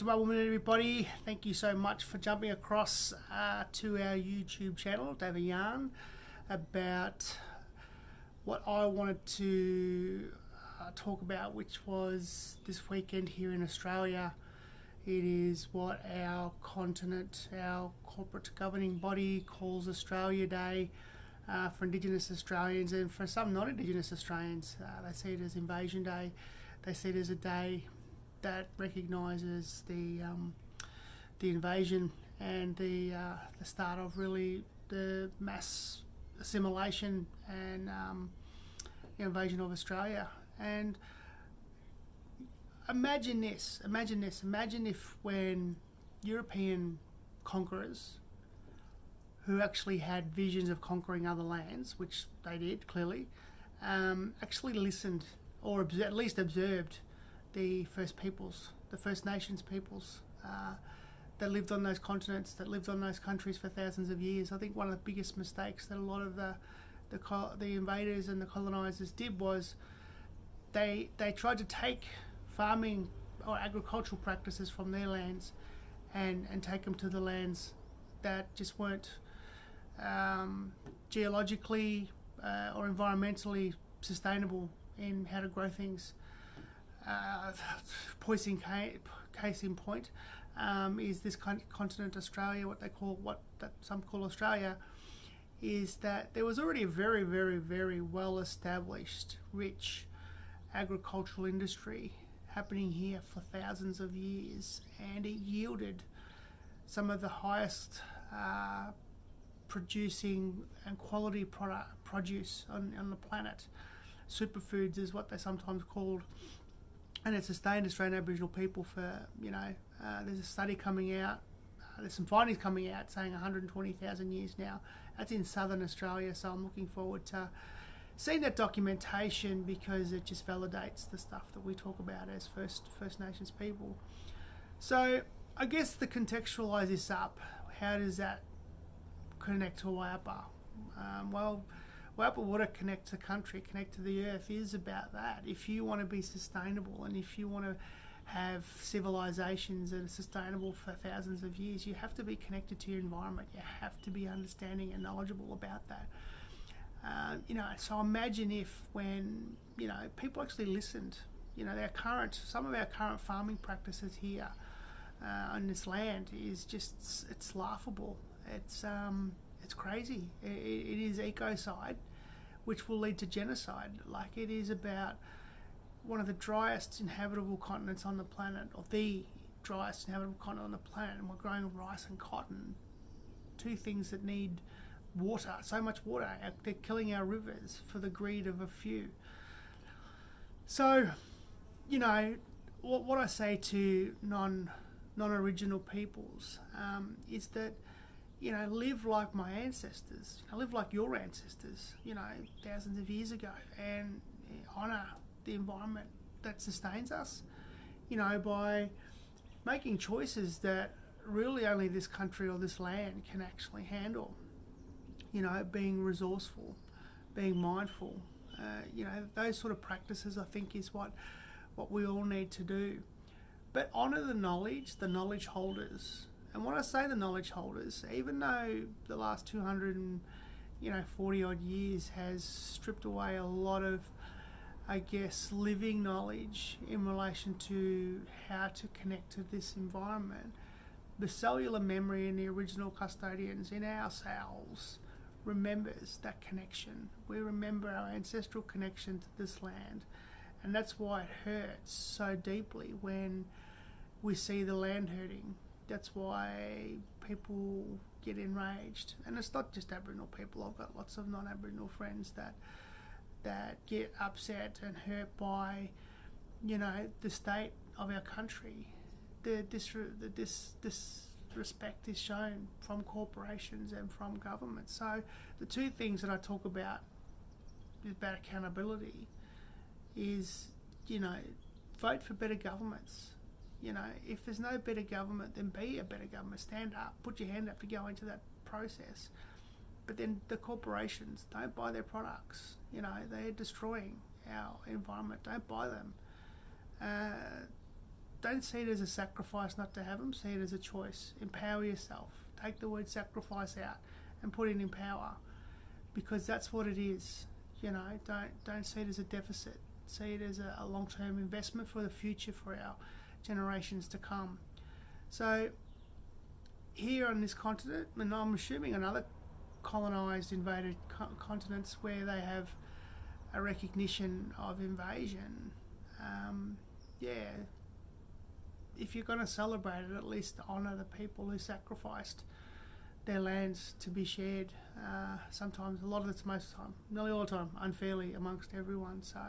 Woman, everybody. Thank you so much for jumping across to our YouTube channel to have a yarn about what I wanted to talk about, which was this weekend here in Australia. It is what our continent, our corporate governing body calls Australia Day for Indigenous Australians, and for some non-Indigenous Australians, they see it as Invasion Day. They see it as a day that recognises the invasion and the start of really the mass assimilation and invasion of Australia. And imagine if when European conquerors, who actually had visions of conquering other lands, which they did clearly, actually listened or at least observed the First Peoples, the First Nations peoples that lived on those continents, that lived on those countries for thousands of years. I think one of the biggest mistakes that a lot of the invaders and the colonisers did was they tried to take farming or agricultural practices from their lands and take them to the lands that just weren't geologically or environmentally sustainable in how to grow things. Case in point is this continent Australia, what some call Australia, is that there was already a very, very, very well established, rich agricultural industry happening here for thousands of years, and it yielded some of the highest producing and quality produce on the planet. Superfoods is what they're sometimes called, and it sustained Australian Aboriginal people for, there's a study coming out, there's some findings coming out saying 120,000 years now. That's in southern Australia, so I'm looking forward to seeing that documentation, because it just validates the stuff that we talk about as First Nations people. So I guess to contextualise this up, how does that connect to Wayapa? Wayapa Water connect to country, connect to the earth is about that. If you want to be sustainable and if you want to have civilizations that are sustainable for thousands of years, you have to be connected to your environment. You have to be understanding and knowledgeable about that. So imagine if when, people actually listened, some of our current farming practices here on this land is just, it's laughable. It's crazy. It is ecocide, which will lead to genocide. Like, it is about one of the driest inhabitable continents on the planet, or the driest inhabitable continent on the planet, and we're growing rice and cotton, two things that need water, so much water. They're killing our rivers for the greed of a few. So, what I say to non-original peoples is that, live like my ancestors, live like your ancestors, thousands of years ago, and honour the environment that sustains us, by making choices that really only this country or this land can actually handle. Being resourceful, being mindful, those sort of practices, I think, is what we all need to do. But honour the knowledge holders. And when I say the knowledge holders, even though the last 240 odd years has stripped away a lot of, I guess, living knowledge in relation to how to connect to this environment, the cellular memory in the original custodians in ourselves remembers that connection. We remember our ancestral connection to this land, and that's why it hurts so deeply when we see the land hurting. That's why people get enraged, and it's not just Aboriginal people. I've got lots of non-Aboriginal friends that get upset and hurt by, the state of our country. This respect is shown from corporations and from government. So the two things that I talk about accountability is, vote for better governments. If there's no better government, then be a better government. Stand up, put your hand up to go into that process. But then the corporations, don't buy their products. They're destroying our environment. Don't buy them. don't see it as a sacrifice not to have them. See it as a choice. Empower yourself. Take the word sacrifice out and put in empower, because that's what it is. You know, don't see it as a deficit. See it as a long-term investment for the future, for our generations to come. So here on this continent, and I'm assuming on other colonised, invaded continents where they have a recognition of invasion, if you're going to celebrate it, at least honour the people who sacrificed their lands to be shared. Sometimes, a lot of it's, most of the time, nearly all the time, unfairly amongst everyone. So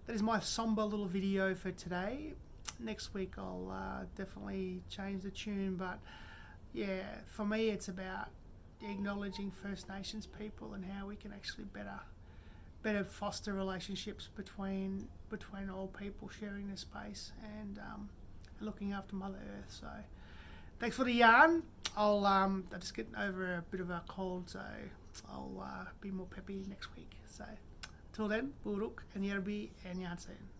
that is my somber little video for today. Next week I'll definitely change the tune, but yeah, for me it's about acknowledging First Nations people and how we can actually better foster relationships between all people sharing this space and looking after Mother Earth. So thanks for the yarn. I'm just getting over a bit of a cold, so I'll be more peppy next week. So till then, Buruk and Yerbi and Yarn soon.